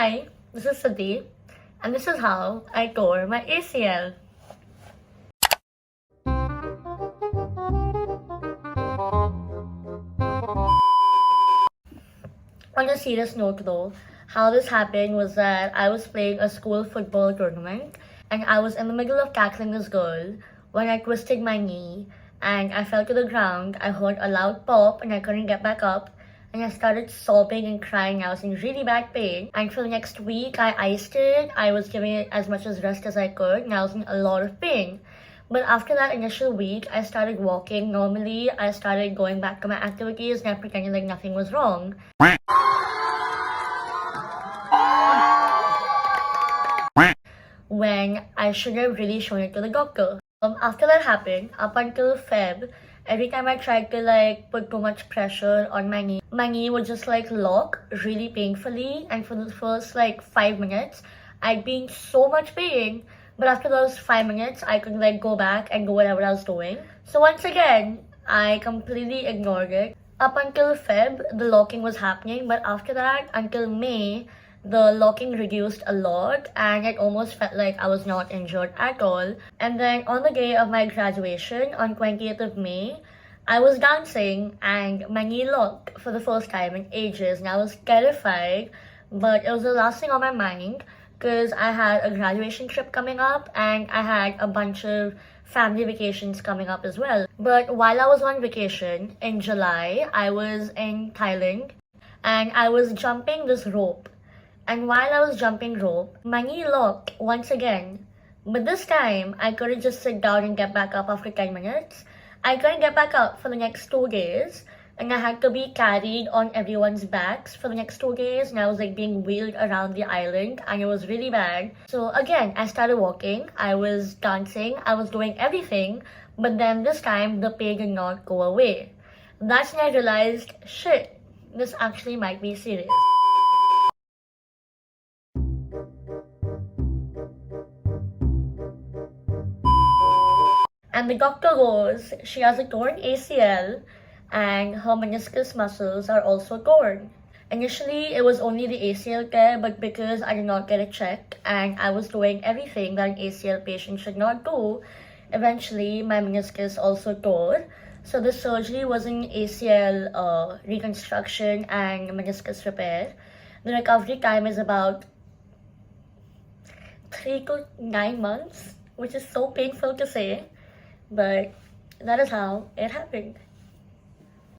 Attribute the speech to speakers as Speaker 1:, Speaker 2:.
Speaker 1: Hi, this is Sati, and this is how I tore my ACL. On a serious note though, how this happened was that I was playing a school football tournament and I was in the middle of tackling this girl when I twisted my knee and I fell to the ground. I heard a loud pop and I couldn't get back up and I started sobbing and crying. I was in really bad pain. And for the next week, I iced it. I was giving it as much as rest as I could and I was in a lot of pain. But after that initial week, I started walking normally. I started going back to my activities and I pretended like nothing was wrong. When I should have really shown it to the doctor. After that happened, up until Feb, every time I tried to put too much pressure on my knee would just lock really painfully, and for the first 5 minutes, I'd be in so much pain. But after those 5 minutes, I could go back and do whatever I was doing. So once again, I completely ignored it. Up until Feb, the locking was happening, but after that, until May, the locking reduced a lot and it almost felt like I was not injured at all. And then on the day of my graduation, on 20th of May, I was dancing and my knee locked for the first time in ages and I was terrified, but it was the last thing on my mind because I had a graduation trip coming up and I had a bunch of family vacations coming up as well. But while I was on vacation in July, I was in Thailand and I was jumping this rope. And while I was jumping rope, my knee locked once again. But this time, I couldn't just sit down and get back up after 10 minutes. I couldn't get back up for the next 2 days. And I had to be carried on everyone's backs for the next 2 days. And I was being wheeled around the island and it was really bad. So again, I started walking. I was dancing. I was doing everything. But then this time, the pain did not go away. That's when I realized, shit, this actually might be serious. And the doctor goes, she has a torn ACL and her meniscus muscles are also torn. Initially, it was only the ACL tear, but because I did not get it checked and I was doing everything that an ACL patient should not do, eventually my meniscus also tore. So the surgery was an ACL reconstruction and meniscus repair. The recovery time is about 3 to 9 months, which is so painful to say. But that is how it happened.